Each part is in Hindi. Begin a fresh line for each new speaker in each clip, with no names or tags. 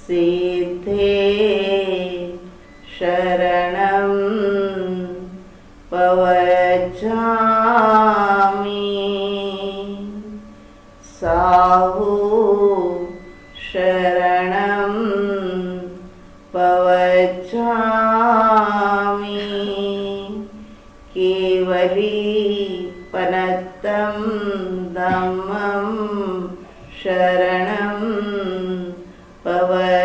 सिद्धे शरणं पवच्छामि साहु शरणं पवच्छामि केवलीपनत्तं धम्मं शरणं पवच्छामि।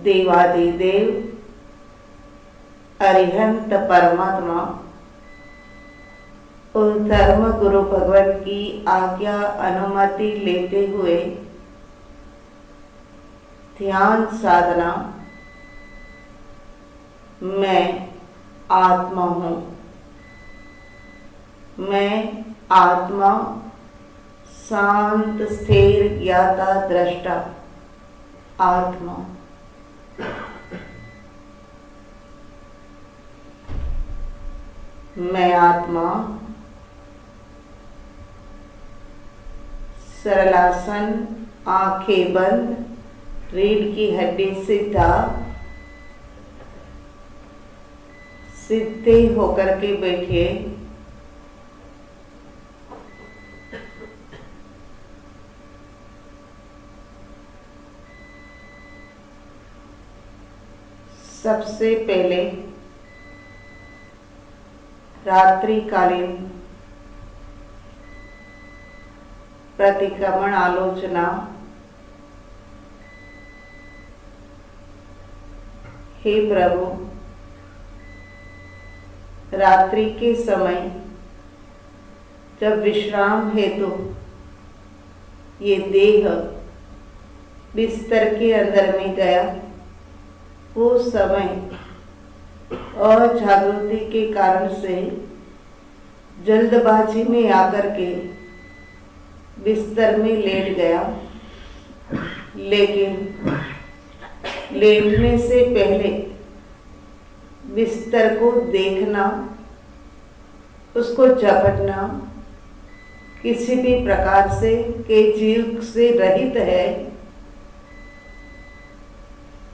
देवादिदेव अरिहंत परमात्मा उस धर्म गुरु भगवान की आज्ञा अनुमति लेते हुए ध्यान साधना मैं आत्मा हूँ। मैं आत्मा शांत स्थिर ज्ञाता दृष्टा आत्मा। मैं आत्मा सरलासन आंखें बंद रीढ़ की हड्डी सीधे होकर के बैठिए। सबसे पहले रात्रिकालीन प्रतिक्रमण आलोचना। हे प्रभु, रात्रि के समय जब विश्राम हेतु ये देह बिस्तर के अंदर में गया, वो समय अजागृति के कारण से जल्दबाजी में आकर के बिस्तर में लेट गया। लेकिन लेटने से पहले बिस्तर को देखना, उसको झपटना, किसी भी प्रकार से के जीव से रहित है,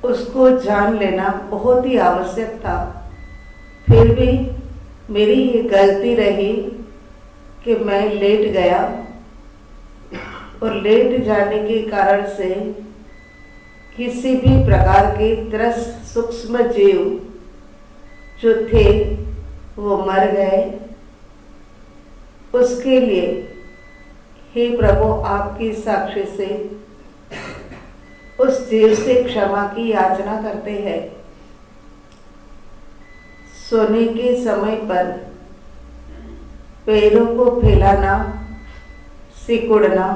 उसको जान लेना बहुत ही आवश्यक था। फिर भी मेरी ये गलती रही कि मैं लेट गया और लेट जाने के कारण से किसी भी प्रकार के 10 सूक्ष्म जीव जो थे वो मर गए। उसके लिए हे प्रभु, आपकी साक्षी से उस जीव से क्षमा की याचना करते हैं। सोने के समय पर पैरों को फैलाना, सिकुड़ना,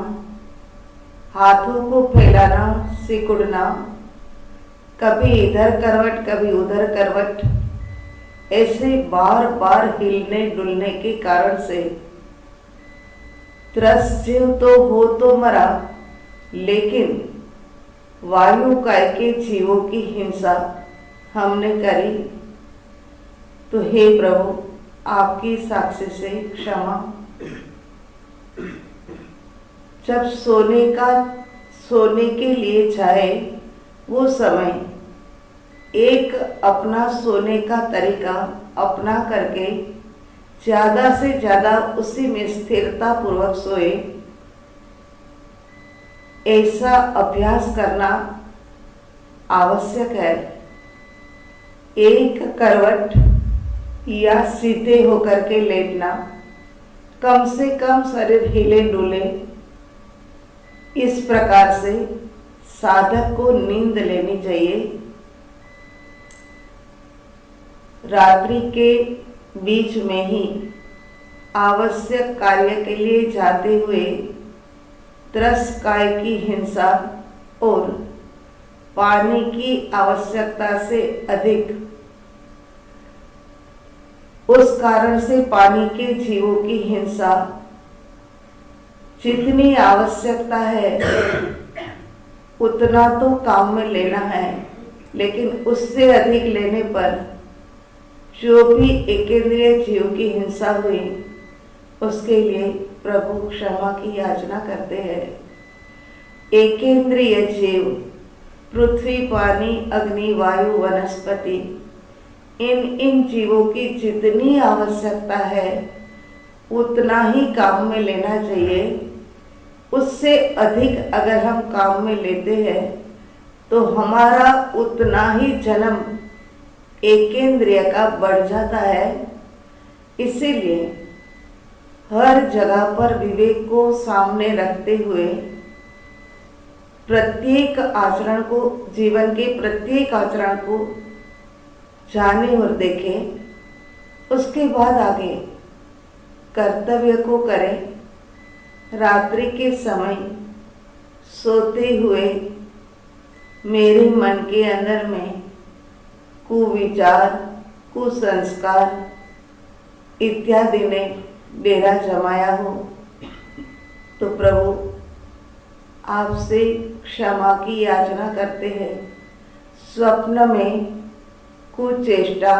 हाथों को फैलाना, सिकुड़ना, कभी इधर करवट कभी उधर करवट, ऐसे बार बार हिलने डुलने के कारण से 10 जीव तो हो तो मरा, लेकिन वायु काय के जीवों की हिंसा हमने करी। तो हे प्रभु, आपकी साक्षी से क्षमा। जब सोने के लिए जाए, वो समय एक अपना सोने का तरीका अपना करके ज्यादा से ज्यादा उसी में स्थिरता पूर्वक सोए, ऐसा अभ्यास करना आवश्यक है। एक करवट या सीधे होकर के लेटना, कम से कम शरीर हिले डुले, इस प्रकार से साधक को नींद लेनी चाहिए। रात्रि के बीच में ही आवश्यक कार्य के लिए जाते हुए त्रस्काय की हिंसा और पानी की आवश्यकता से अधिक, उस कारण से पानी के जीवों की हिंसा जितनी आवश्यकता है उतना तो काम में लेना है, लेकिन उससे अधिक लेने पर जो भी एकेंद्रिय जीव की हिंसा हुई उसके लिए प्रभु क्षमा की याचना करते हैं। एकेंद्रिय जीव पृथ्वी, पानी, अग्नि, वायु, वनस्पति, इन जीवों की जितनी आवश्यकता है उतना ही काम में लेना चाहिए। उससे अधिक अगर हम काम में लेते हैं तो हमारा उतना ही जन्म एकेंद्रिय का बढ़ जाता है। इसीलिए हर जगह पर विवेक को सामने रखते हुए प्रत्येक आचरण को, जीवन के प्रत्येक आचरण को जाने और देखें, उसके बाद आगे कर्तव्य को करें। रात्रि के समय सोते हुए मेरे मन के अंदर में कुविचार, कुसंस्कार इत्यादि ने डेरा जमाया हो तो प्रभु आपसे क्षमा की याचना करते हैं। स्वप्न में कुचेष्टा,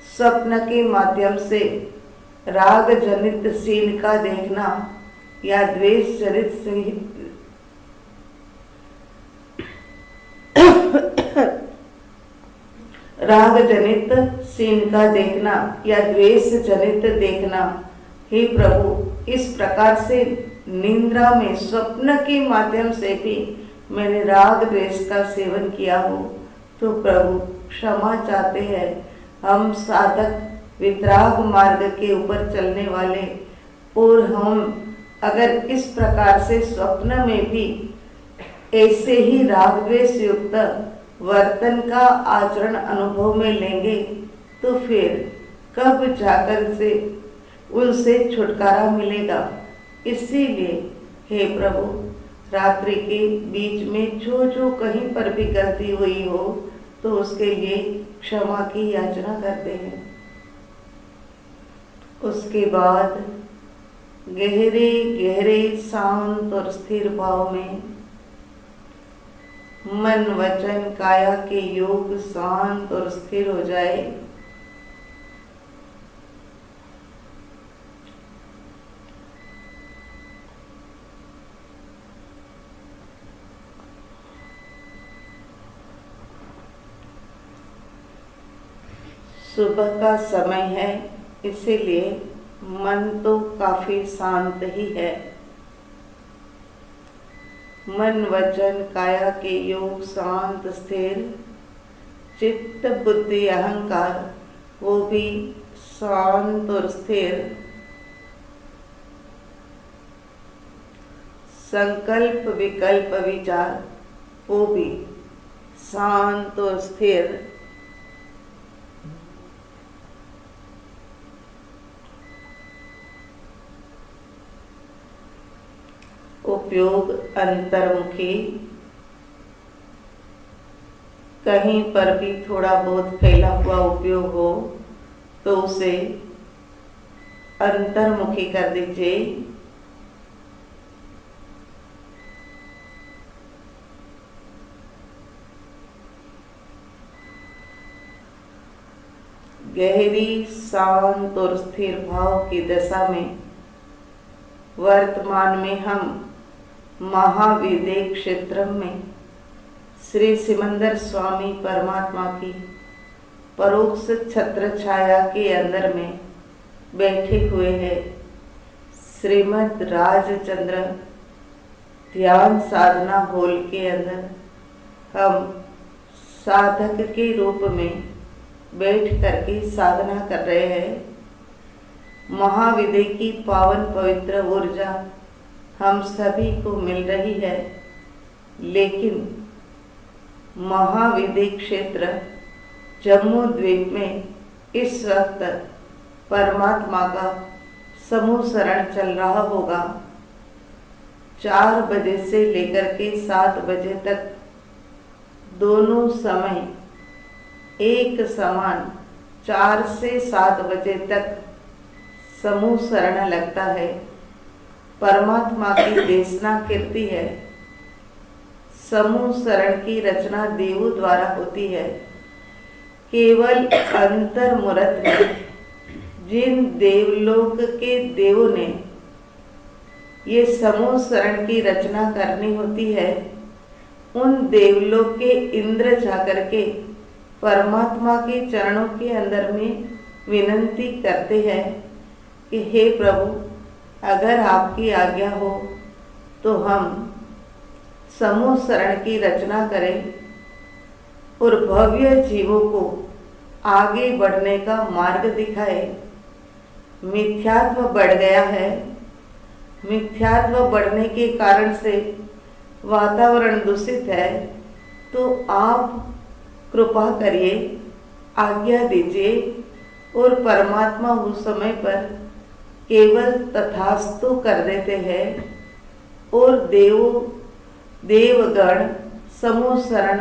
स्वप्न के माध्यम से राग जनित सीन का देखना या द्वेष जनित राग जनित सीन का देखना या द्वेष जनित देखना। हे प्रभु, इस प्रकार से निद्रा में स्वप्न के माध्यम से भी मैंने राग द्वेष का सेवन किया हो तो प्रभु क्षमा चाहते हैं। हम साधक वितराग मार्ग के ऊपर चलने वाले, और हम अगर इस प्रकार से स्वप्न में भी ऐसे ही राग द्वेष युक्त वर्तन का आचरण अनुभव में लेंगे तो फिर कब जाकर से उनसे छुटकारा मिलेगा। इसीलिए हे प्रभु, रात्रि के बीच में जो कहीं पर भी गलती हुई हो तो उसके लिए क्षमा की याचना करते हैं। उसके बाद गहरे गहरे शांत और स्थिर भाव में मन, वचन, काया के योग शांत और स्थिर हो जाए। सुबह का समय है, इसीलिए मन तो काफी शांत ही है। मन, वचन, काया के योग शांत स्थिर, चित्त, बुद्धि, अहंकार वो भी शांत और स्थिर, संकल्प, विकल्प, विचार वो भी शांत और स्थिर। उपयोग अंतर्मुखी, कहीं पर भी थोड़ा बहुत फैला हुआ उपयोग हो तो उसे अंतर्मुखी कर दीजिए। गहरी शांत और स्थिर भाव की दशा में वर्तमान में हम महाविदेह क्षेत्र में श्री सिमंदर स्वामी परमात्मा की परोक्ष छत्र छाया के अंदर में बैठे हुए हैं। श्रीमद राजचंद्र ध्यान साधना हॉल के अंदर हम साधक के रूप में बैठ करके साधना कर रहे हैं। महाविदेह की पावन पवित्र ऊर्जा हम सभी को मिल रही है, लेकिन महाविदेह क्षेत्र जम्मू द्वीप में इस वक्त परमात्मा का समूह शरण चल रहा होगा। 4 बजे से लेकर के 7 बजे तक दोनों समय एक समान 4 से 7 बजे तक समूह शरण लगता है। परमात्मा की देशना कीर्ति है। समूह शरण की रचना देवों द्वारा होती है। केवल अंतर्मुरत में जिन देवलोक के देवों ने ये समूह शरण की रचना करनी होती है, उन देवलोक के इंद्र जाकर के परमात्मा के चरणों के अंदर में विनंती करते हैं कि हे प्रभु, अगर आपकी आज्ञा हो तो हम समूह शरण की रचना करें और भव्य जीवों को आगे बढ़ने का मार्ग दिखाए। मिथ्यात्व बढ़ गया है। मिथ्यात्व बढ़ने के कारण से वातावरण दूषित है, तो आप कृपा करिए, आज्ञा दीजिए। और परमात्मा उस समय पर केवल तथास्तु कर देते हैं और देवगण समूह शरण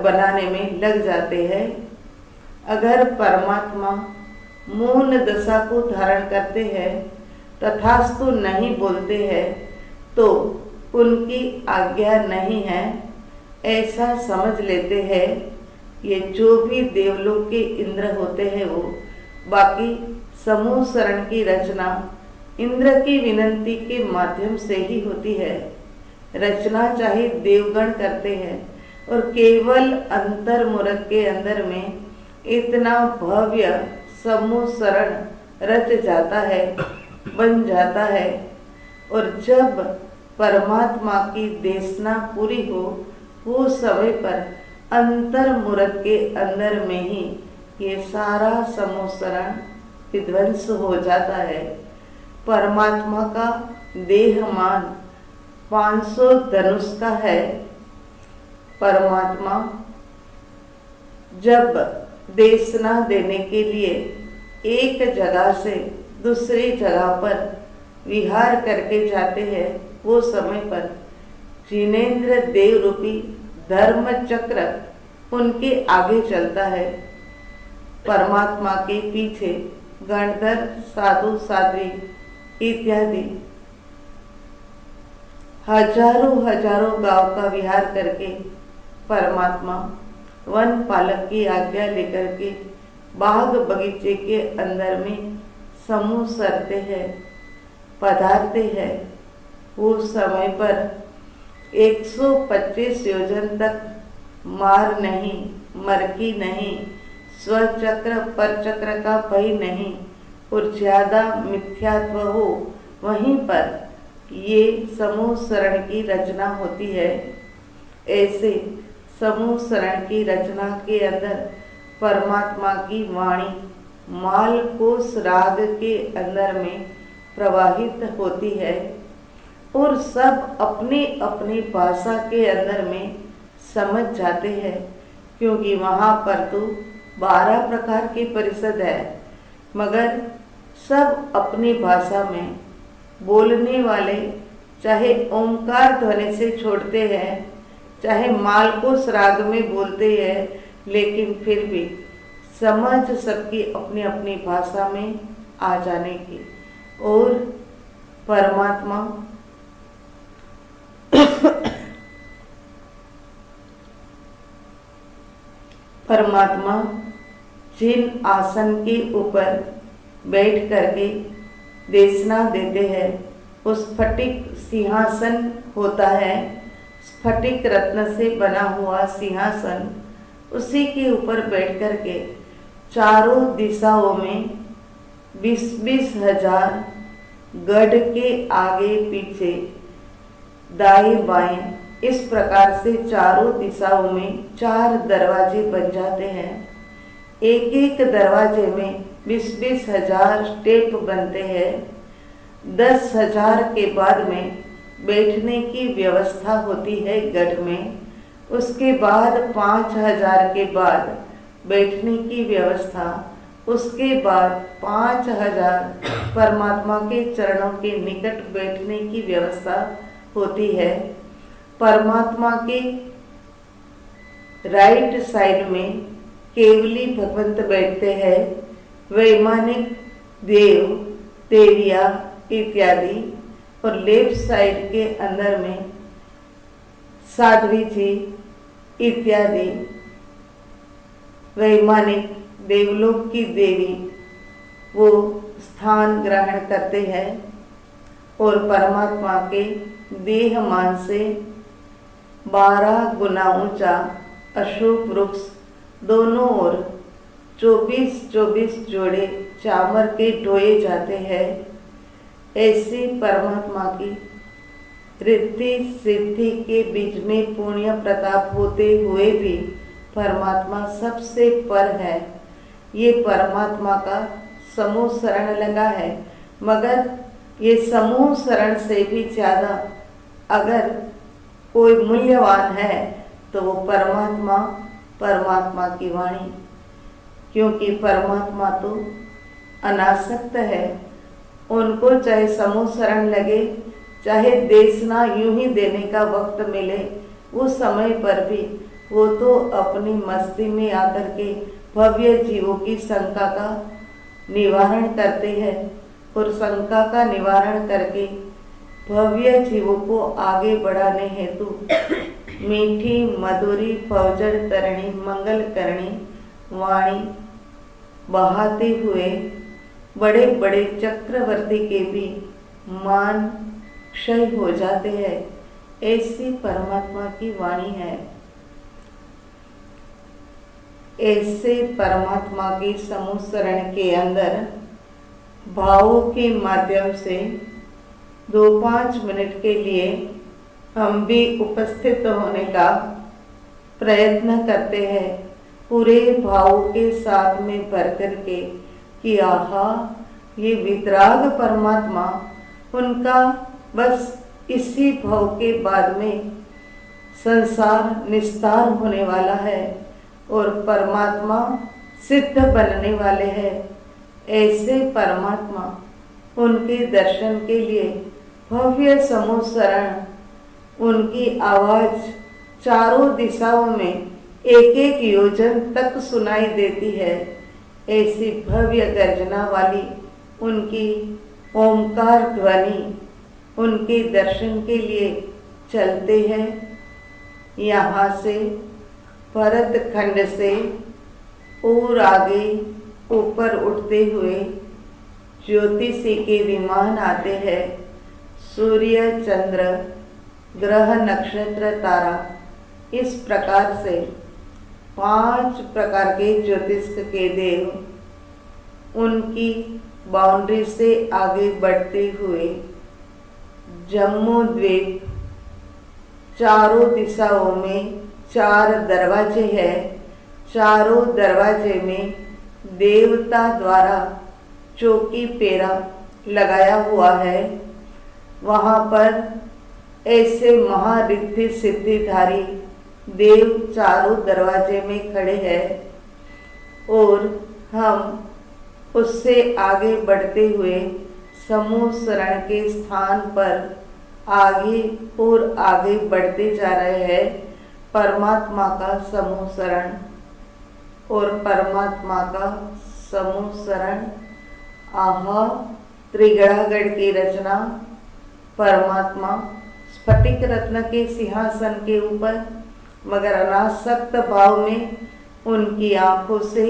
बनाने में लग जाते हैं। अगर परमात्मा मौन दशा को धारण करते हैं, तथास्तु नहीं बोलते हैं, तो उनकी आज्ञा नहीं है, ऐसा समझ लेते हैं। ये जो भी देवलोक के इंद्र होते हैं वो, बाकी समूह शरण की रचना इंद्र की विनंती के माध्यम से ही होती है। रचना चाहे देवगण करते हैं और केवल अंतर्मुरत के अंदर में इतना भव्य समूह शरण रच जाता है, बन जाता है। और जब परमात्मा की देशना पूरी हो, वो समय पर अंतर्मुरत के अंदर में ही ये सारा समूह शरण विध्वंस हो जाता है। परमात्मा का देहमान 500 धनुष का है। परमात्मा जब देशना देने के लिए एक जगह से दूसरी जगह पर विहार करके जाते हैं, वो समय पर जिनेन्द्र देव रूपी धर्म चक्र उनके आगे चलता है। परमात्मा के पीछे गणधर, साधु, साध्वी इत्यादि हजारों गांव का विहार करके परमात्मा वन पालक की आज्ञा लेकर के बाग बगीचे के अंदर में समूह सरते हैं, पधारते हैं। वो समय पर 125 योजन तक मार नहीं, मरकी नहीं, स्वचक्र परचक्र का भय नहीं और ज्यादा मिथ्यात्व हो, वहीं पर ये समूह शरण की रचना होती है। ऐसे समूह शरण की रचना के अंदर परमात्मा की वाणी मालकोस राग के अंदर में प्रवाहित होती है और सब अपनी अपनी भाषा के अंदर में समझ जाते हैं, क्योंकि वहाँ पर तो 12 प्रकार की परिषद है, मगर सब अपनी भाषा में बोलने वाले चाहे ओंकार ध्वनि से छोड़ते हैं, चाहे मालकोस राग में बोलते हैं, लेकिन फिर भी समझ सबकी अपनी अपनी भाषा में आ जाने की। और परमात्मा परमात्मा जिन आसन के ऊपर बैठ करके देशना देते हैं, उस स्फटिक सिंहासन होता है, स्फटिक रत्न से बना हुआ सिंहासन, उसी के ऊपर बैठ करके चारों दिशाओं में 20-20 हजार गढ़ के आगे पीछे दाएं बाएं इस प्रकार से चारों दिशाओं में 4 दरवाजे बन जाते हैं। एक एक दरवाजे में 20-20 हजार स्टेप बनते हैं। 10,000 के बाद में बैठने की व्यवस्था होती है गढ़ में। उसके बाद 5,000 के बाद बैठने की व्यवस्था। उसके बाद 5,000 परमात्मा के चरणों के निकट बैठने की व्यवस्था होती है। परमात्मा के राइट साइड में केवली भगवंत बैठते हैं। वैमानिक देव देविया इत्यादि और लेफ्ट साइड के अंदर में साध्वी जी इत्यादि वैमानिक देवलोक की देवी वो स्थान ग्रहण करते हैं और परमात्मा के देह मान से 12 गुना ऊंचा अशोक वृक्ष दोनों ओर 24-24 जोड़े चामर के ढोए जाते हैं। ऐसी परमात्मा की रिद्धि सिद्धि के बीच में पुण्य प्रताप होते हुए भी परमात्मा सबसे पर है। ये परमात्मा का समूह शरण लगा है, मगर ये समूह शरण से भी ज्यादा अगर कोई मूल्यवान है तो वो परमात्मा की वाणी, क्योंकि परमात्मा तो अनासक्त है। उनको चाहे समूह शरण लगे, चाहे देशना यूं ही देने का वक्त मिले, उस समय पर भी वो तो अपनी मस्ती में आकर के भव्य जीवों की शंका का निवारण करते हैं और शंका का निवारण करके भव्य जीवों को आगे बढ़ाने हेतु मीठी मधुरी फौजर तरणी मंगल करणी वाणी बहाते हुए बड़े बड़े चक्रवर्ती के भी मान क्षय हो जाते हैं। ऐसी परमात्मा की वाणी है। ऐसे परमात्मा की समूह शरण के अंदर भावों के माध्यम से 2-5 मिनट के लिए हम भी उपस्थित होने का प्रयत्न करते हैं, पूरे भाव के साथ में भर करके कि आहा ये वितराग परमात्मा, उनका बस इसी भाव के बाद में संसार निस्तार होने वाला है और परमात्मा सिद्ध बनने वाले हैं। ऐसे परमात्मा, उनके दर्शन के लिए भव्य समूह शरण, उनकी आवाज चारों दिशाओं में 1-1 योजन तक सुनाई देती है। ऐसी भव्य गर्जना वाली उनकी ओमकार ध्वनि, उनके दर्शन के लिए चलते हैं। यहाँ से भरत खंड से और आगे ऊपर उठते हुए ज्योतिषी के विमान आते हैं। सूर्य चंद्र ग्रह नक्षत्र तारा, इस प्रकार से 5 प्रकार के ज्योतिष के देव उनकी बाउंड्री से आगे बढ़ते हुए जम्मू द्वीप, चारों दिशाओं में 4 दरवाजे हैं। चारों दरवाजे में देवता द्वारा चौकी पेरा लगाया हुआ है। वहाँ पर ऐसे महारिद्धि सिद्धिधारी देव चारों दरवाजे में खड़े हैं और हम उससे आगे बढ़ते हुए समूह शरण के स्थान पर आगे और आगे बढ़ते जा रहे हैं। परमात्मा का समूह शरण और परमात्मा का समूह शरण। आहा, त्रिगणागढ़ की रचना, परमात्मा स्फटिक रत्न के सिंहासन के ऊपर मगर अनासक्त भाव में उनकी आंखों से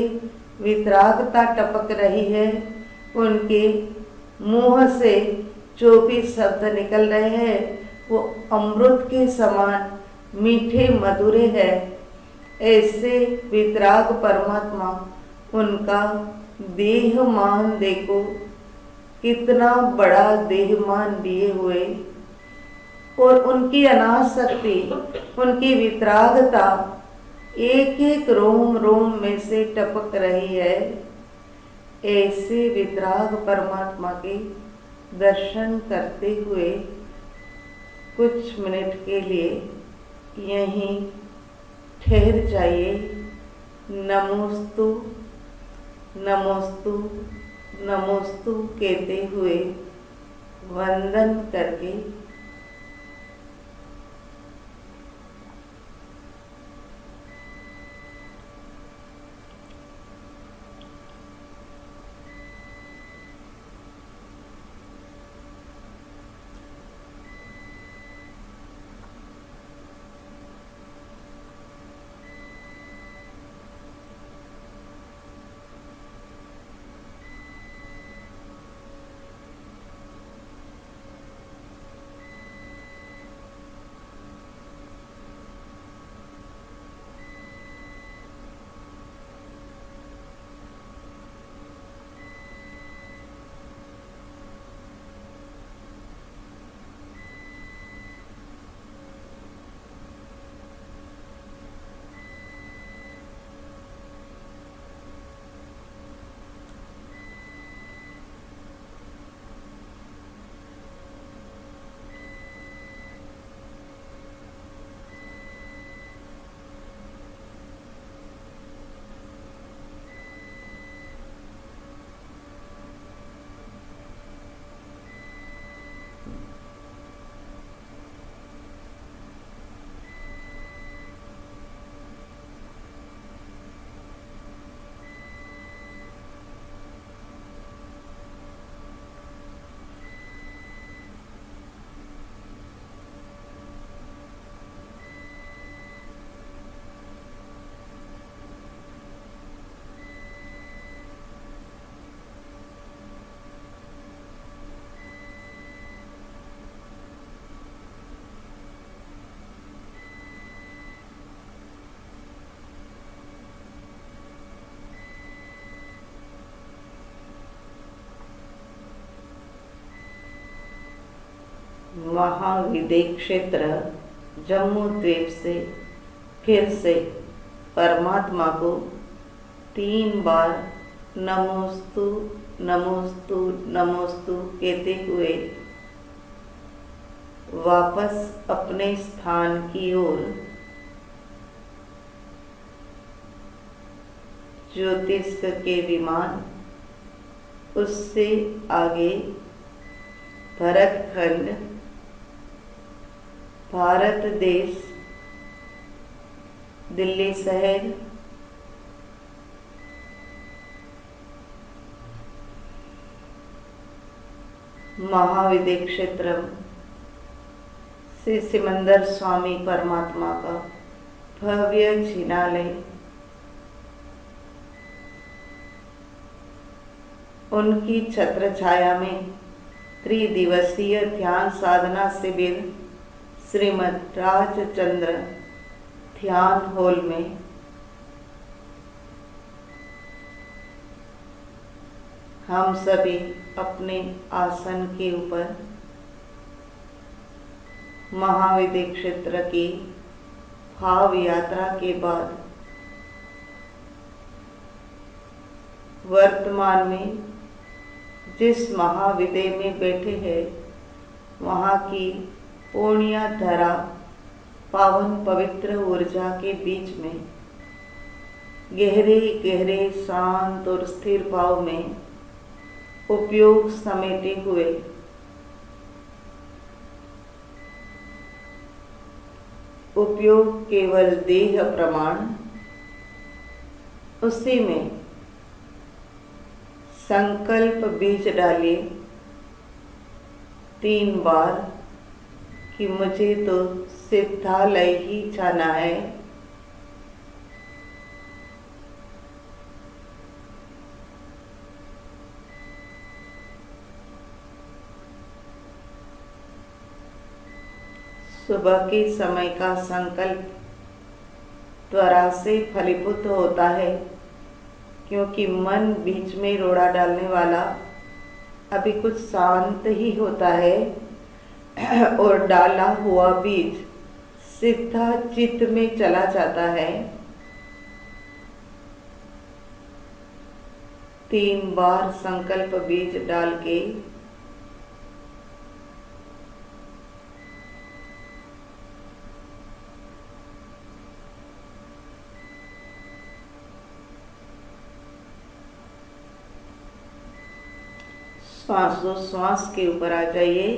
वितरागता टपक रही है। उनके मुंह से जो भी शब्द निकल रहे हैं वो अमृत के समान मीठे मधुरे हैं। ऐसे वितराग परमात्मा, उनका देहमान देखो, कितना बड़ा देहमान लिए हुए और उनकी अनासक्ति, उनकी वितरागता 1-1 रोम रोम में से टपक रही है। ऐसे वितराग परमात्मा के दर्शन करते हुए कुछ मिनट के लिए यहीं ठहर जाइए। नमोस्तु नमोस्तु नमोस्तु कहते हुए वंदन करके महाविदय क्षेत्र जम्मू द्वीप से फिर से परमात्मा को 3 बार नमोस्तु नमोस्तु नमोस्तु कहते हुए वापस अपने स्थान की ओर ज्योतिष्क के विमान, उससे आगे भरतखंड, भारत देश, दिल्ली शहर, महाविदय क्षेत्र श्री सिमंदर स्वामी परमात्मा का भव्य जिनालय, उनकी छत्र छाया में त्रिदिवसीय ध्यान साधना शिविर श्रीमद राजचंद्र ध्यान हॉल में हम सभी अपने आसन के ऊपर महाविदय क्षेत्र की भाव यात्रा के बाद वर्तमान में जिस महाविदय में बैठे हैं वहाँ की पूर्णिया धरा पावन पवित्र ऊर्जा के बीच में गहरे गहरे शांत और स्थिर भाव में उपयोग समेटे हुए उपयोग केवल देह प्रमाण, उसी में संकल्प बीज डालिए 3 बार कि मुझे तो सिद्धालय ही जाना है। सुबह के समय का संकल्प त्वरा से फलीभूत होता है, क्योंकि मन बीच में रोड़ा डालने वाला अभी कुछ शांत ही होता है और डाला हुआ बीज सीधा चित्त में चला जाता है। 3 बार संकल्प बीज डाल के श्वासोश्वास के ऊपर आ जाइए।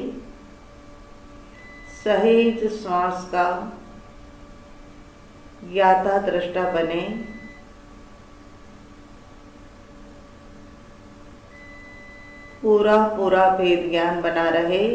सहेज श्वास का ज्ञाता दृष्टा बने। पूरा पूरा भेद ज्ञान बना रहे।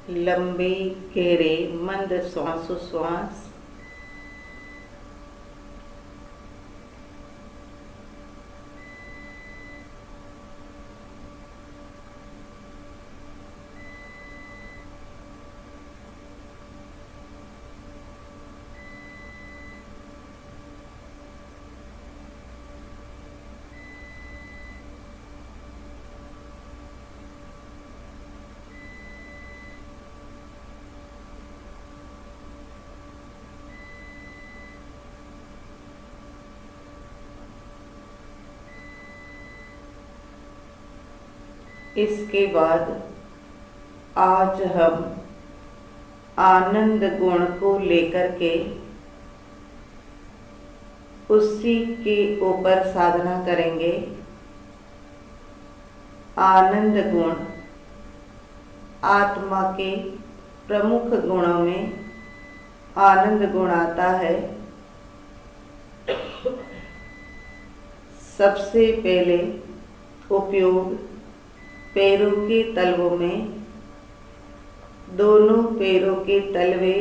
लंबे गहरे मंद श्वासोश्वास। इसके बाद आज हम आनंद गुण को लेकर के उसी के ऊपर साधना करेंगे। आनंद गुण आत्मा के प्रमुख गुणों में आनंद गुण आता है। सबसे पहले उपयोग पैरों के तलवों में, दोनों पैरों के तलवे,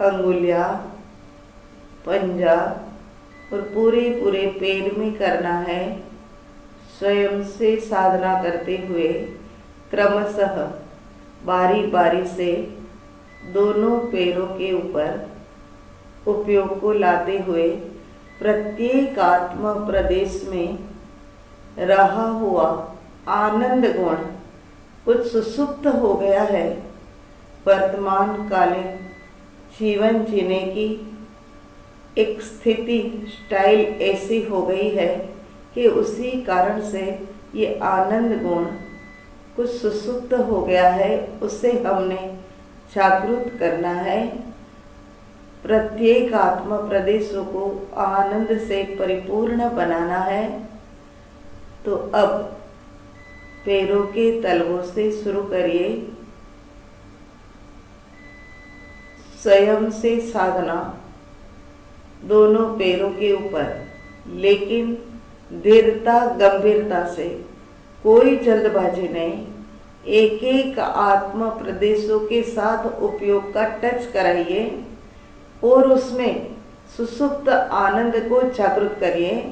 अंगुलियां, पंजा और पूरे पैर में करना है। स्वयं से साधना करते हुए क्रमशः बारी बारी से दोनों पैरों के ऊपर उपयोग को लाते हुए प्रत्येक आत्मा प्रदेश में रहा हुआ आनंद गुण कुछ सुसुप्त हो गया है। वर्तमान कालीन जीवन जीने की एक स्थिति स्टाइल ऐसी हो गई है कि उसी कारण से ये आनंद गुण कुछ सुसुप्त हो गया है, उसे हमने जागृत करना है। प्रत्येक आत्मा प्रदेशों को आनंद से परिपूर्ण बनाना है। तो अब पैरों के तलवों से शुरू करिए। स्वयं से साधना दोनों पैरों के ऊपर, लेकिन धीरता गंभीरता से, कोई जल्दबाजी नहीं। एक एक आत्मा प्रदेशों के साथ उपयोग का टच कराइए और उसमें सुसुप्त आनंद को जागृत करिए।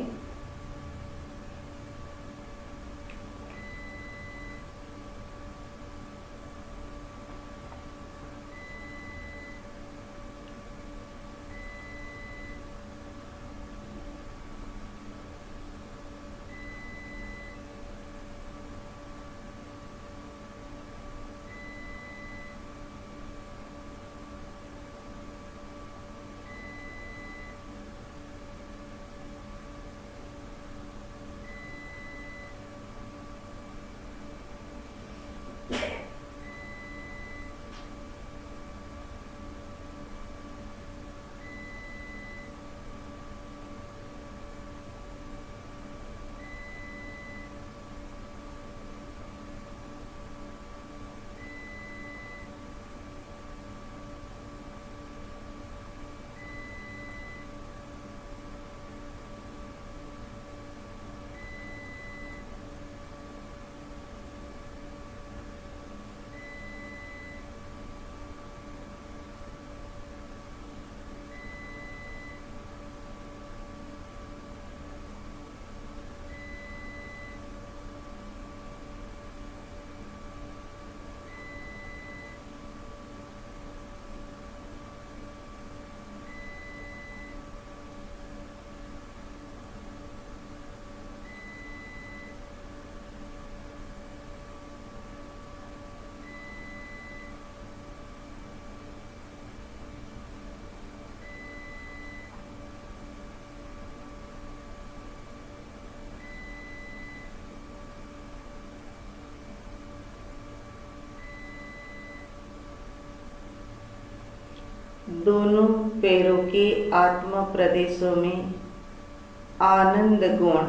दोनों पैरों के आत्मा प्रदेशों में आनंद गुण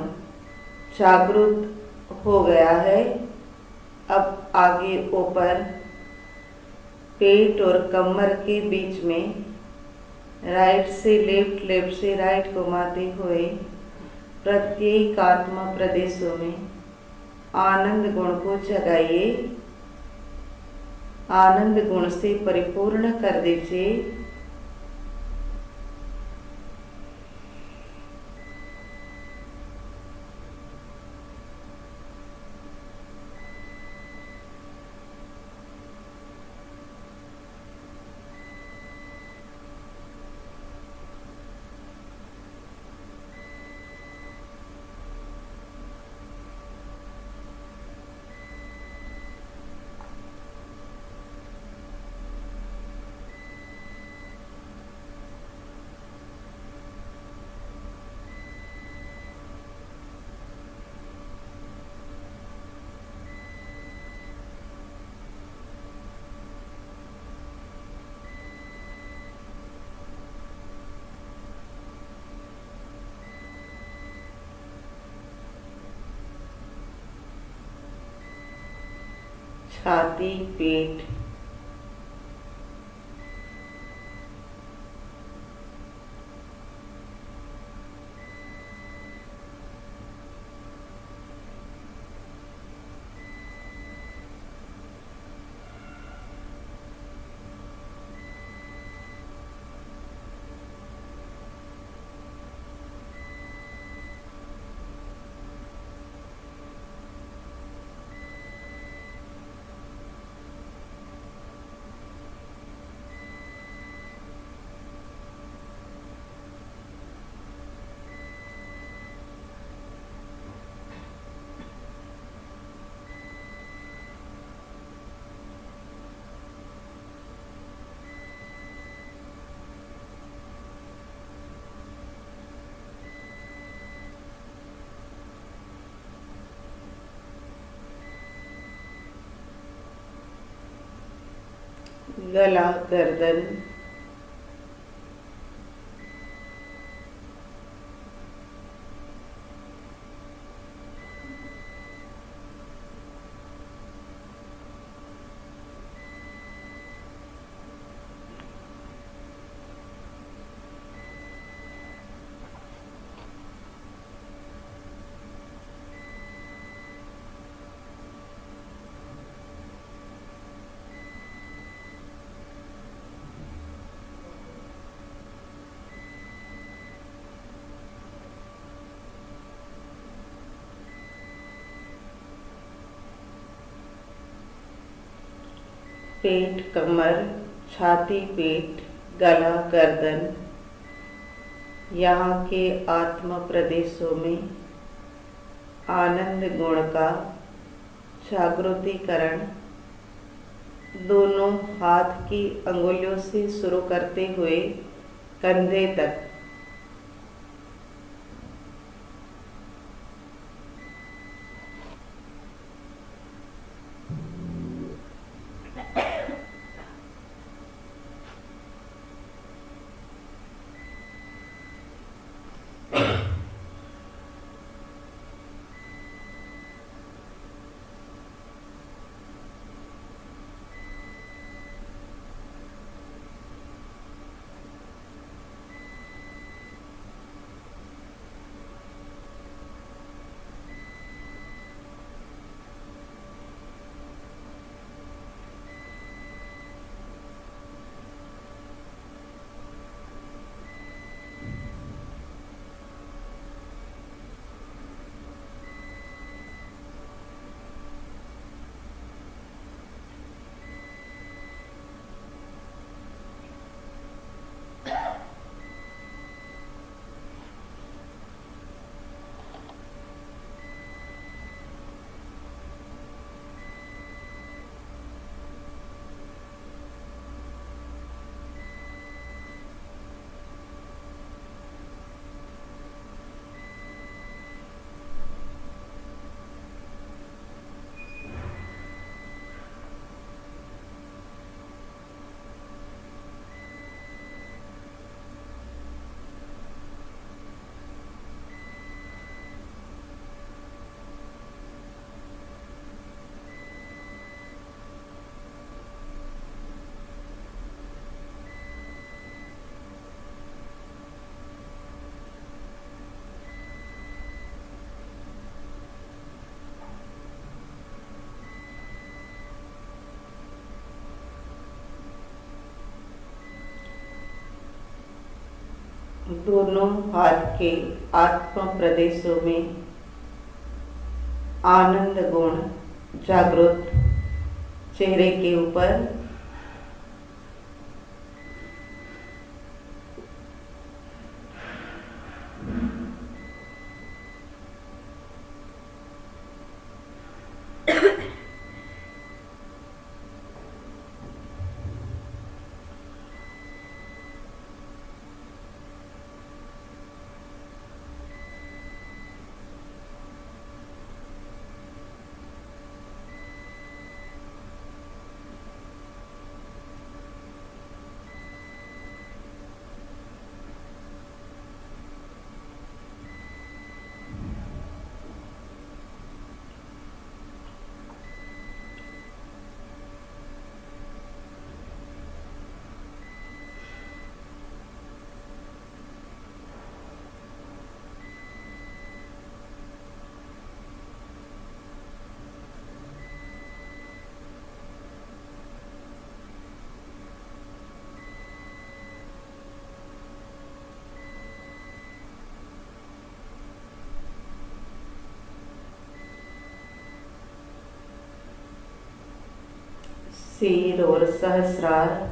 जागृत हो गया है। अब आगे ऊपर पेट और कमर के बीच में राइट से लेफ्ट, लेफ्ट से राइट घुमाते हुए प्रत्येक आत्मा प्रदेशों में आनंद गुण को जगाइए। आनंद गुण से परिपूर्ण कर दीजिए। छाती पेट, गला गर्दन, पेट कमर, छाती पेट, गला गर्दन, यहाँ के आत्म प्रदेशों में आनंद गुण का जागृतिकरण दोनों हाथ की अंगुलियों से शुरू करते हुए कंधे तक, दोनों हाथ के आत्म प्रदेशों में आनंद गुण जागृत, चेहरे के ऊपर सिर और सहस्रार,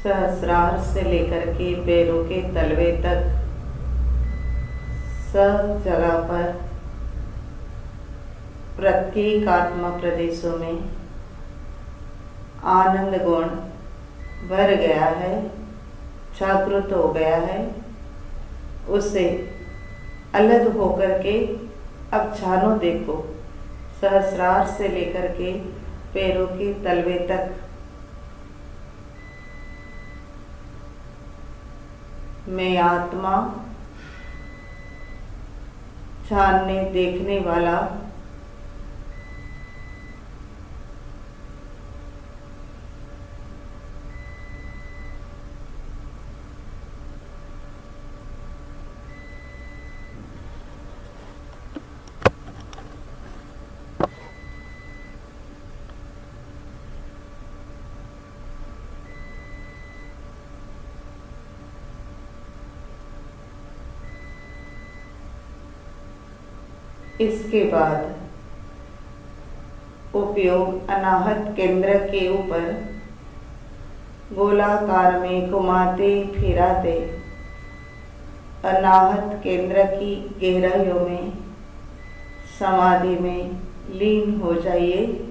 सहस्रार से लेकर के पैरों के तलवे तक सब जगह पर प्रत्येक आत्मा प्रदेशों में आनंद गुण भर गया है, जागृत हो गया है। उससे अलग होकर के अब जानो, देखो, सहस्रार से लेकर के पैरों के तलवे तक मैं आत्मा, जानने देखने वाला, इसके बाद उपयोग अनाहत केंद्र के ऊपर गोलाकार में घुमाते फिराते अनाहत केंद्र की गहराइयों में समाधि में लीन हो जाइए।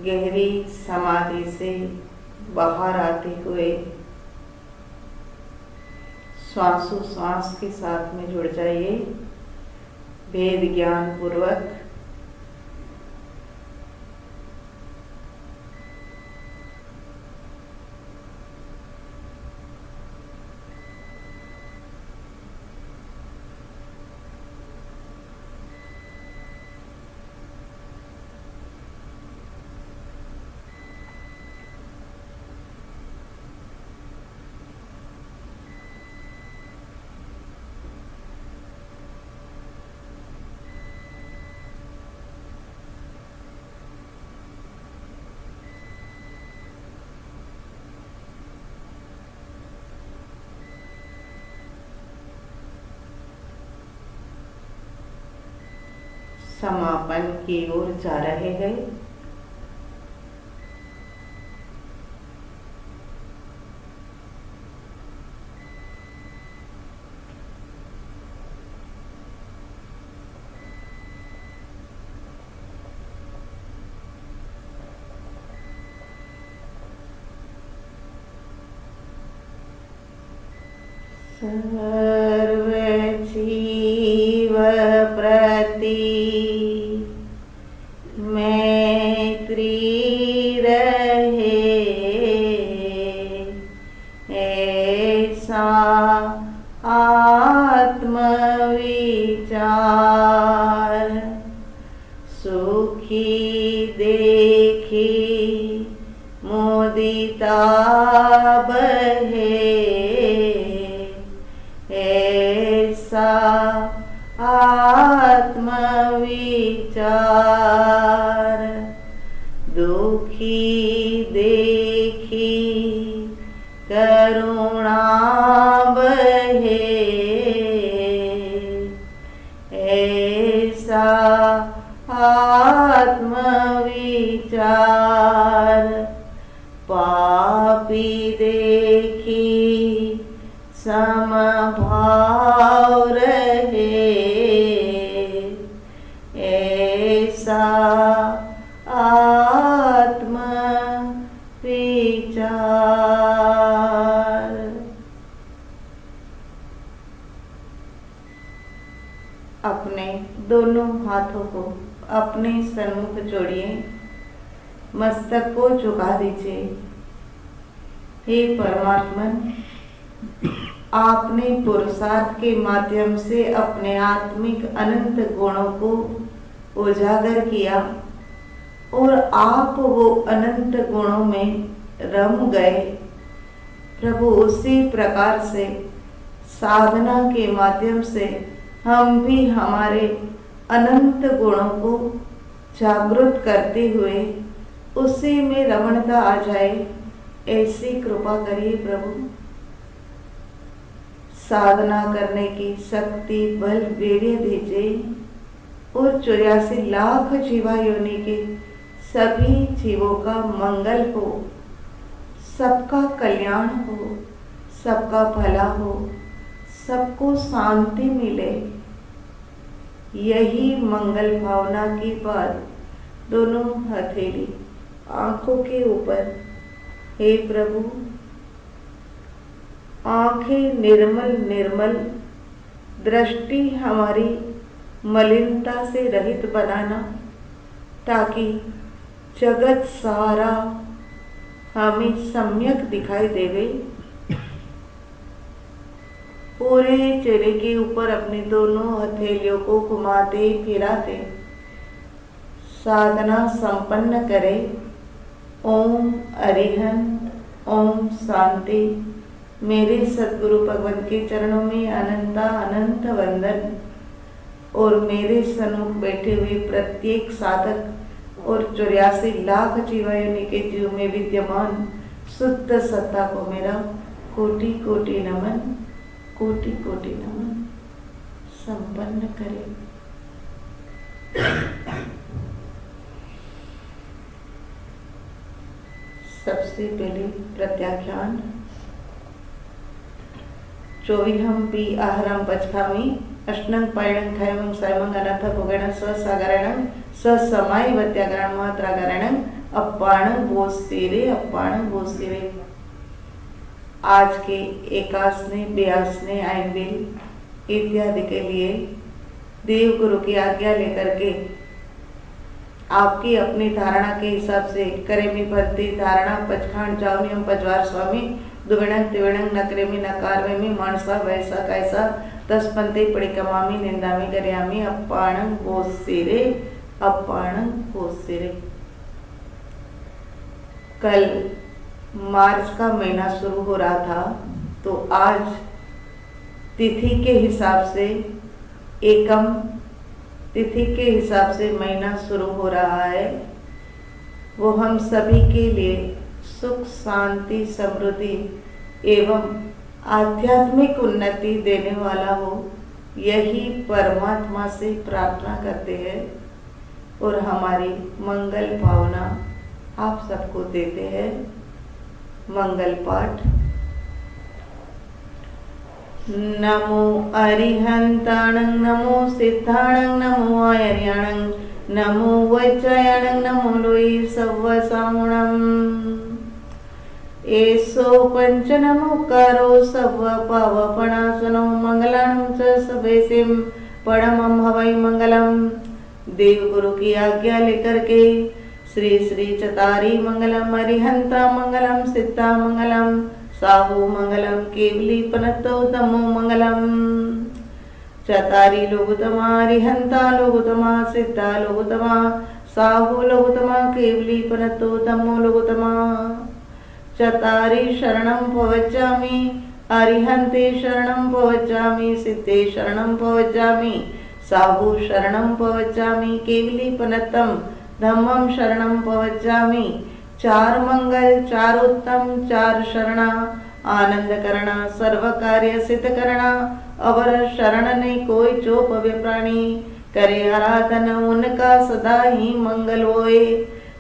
गहरी समाधि से बाहर आते हुए श्वासोश्वास के साथ में जुड़ जाइए भेद ज्ञान पूर्वक। समापन की ओर जा रहे हैं। सर्वजीव प्रति मैत्री रहे, ऐसा आत्मविचार सुखी देखी मुदिता बहे, ऐसा आत्मविचार दुखी देखी करुणा बहे, ऐसा आत्मविचार पापी देखी समभाव रहे, ऐसा आत्मविचार। अपने दोनों हाथों को अपने सन्मुख जोड़िए, मस्तक को झुका दीजिए। हे परमात्मन, आपने पुरुषार्थ के माध्यम से अपने आत्मिक अनंत गुणों को उजागर किया और आप वो अनंत गुणों में रम गए। प्रभु, उसी प्रकार से साधना के माध्यम से हम भी हमारे अनंत गुणों को जागृत करते हुए उसी में रमणता आ जाए, ऐसी कृपा करिए प्रभु। साधना करने की शक्ति बल वीर्य दीजिए और 84 लाख जीवा योनि के सभी जीवों का मंगल हो, सबका कल्याण हो, सबका भला हो, सबको शांति मिले। यही मंगल भावना की बात दोनों हथेली आंखों के ऊपर। हे प्रभु, आंखें निर्मल निर्मल, दृष्टि हमारी मलिनता से रहित बनाना, ताकि जगत सारा हमें सम्यक दिखाई देवे। पूरे चेहरे के ऊपर अपनी दोनों हथेलियों को घुमाते फिराते साधना संपन्न करें। ओम अरिहंत, ओम शांति। मेरे सदगुरु भगवंत के चरणों में अनंत वंदन। और मेरे सन्मुख बैठे हुए प्रत्येक साधक और 84 लाख जीवायोनि के जीव में विद्यमान शुद्ध सत्ता को मेरा कोटि कोटि नमन, कोटि कोटि नमन संपन्न करे। सबसे पहले प्रत्याख्यान। चोविहम पी आहरम पचखामी अष्टंग पायणं खैमं सैमं अनथ भुगण स्वसागरणं ससमाय वत्यागरण मात्रागरणं अप्पाणं बोस्तिरे अप्पाणं बोस्तिरे। आज के एकासने बेआसने आयनबिल इत्यादि के लिए देव गुरु की आज्ञा लेकर के आपकी अपनी धारणा के हिसाब से करेमी भरती धारणा पचखांड जावनियम पचवार स्वामी दुविणंग तिविणंग नकरेमी नकारवेमी मानसा वैसा कैसा तस्पंते पड़िकमामी निंदामी गरियामी अप्पाणंग बोसिरे अप्पाणंग बोसिरे। कल मार्च का महीना शुरू हो रहा था, तो आज तिथि के हिसाब से एकम तिथि के हिसाब से महीना शुरू हो रहा है। वो हम सभी के लिए सुख शांति समृद्धि एवं आध्यात्मिक उन्नति देने वाला हो, यही परमात्मा से प्रार्थना करते हैं और हमारी मंगल भावना आप सबको देते हैं। मंगल पाठ। नमो अरिहंताणं नमो सिद्धाणं नमो आयर्याणं नमो वज्रायणं नमो लोई सव्वसामुणम् एसो पंच नमोकारो सव्व पावपणासनो मंगलानं च सभेसिं परमं हवै मंगलम। देव गुरु की आज्ञा लेकर के श्री श्री चतारी मंगलम अरिहंता मंगलम सिद्धा मंगलम साहू मंगलम केवली पनतो तमो मंगलम। चतारी लोगुतमा अरिहंता लोगुतमा सिद्धा लोगुतमा साहू लोगुतमा केवली पनतो तमो लोगुतमा। चतारी शरणं पवच्चामि अरिहंते शरणं पवच्चामि सिद्धे शरणं पवच्चामि साहू शरणं पवच्चामि केवली पनतम धम्मं शरणं पवच्चामि। चार मंगल चार उत्तम चार शरणा आनंद करना सर्व कार्य सिद्ध करना अवर शरण ने कोई जो पवे प्राणी करे आराधन उनका सदा ही मंगल होए।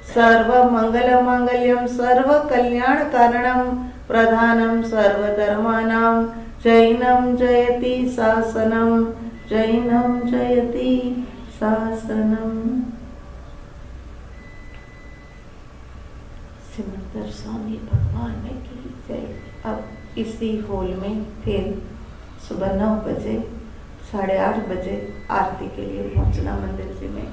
सर्व मंगल मांगल्यम सर्व कल्याण कारणम प्रधानम सर्व धर्मानां जैनम जयति शासनम जैनम जयति शासनम। सिमंदर स्वामी भगवान की जय। अब इसी हॉल में फिर सुबह 9 बजे 8:30 बजे आरती के लिए पहुंचना मंदिर से में।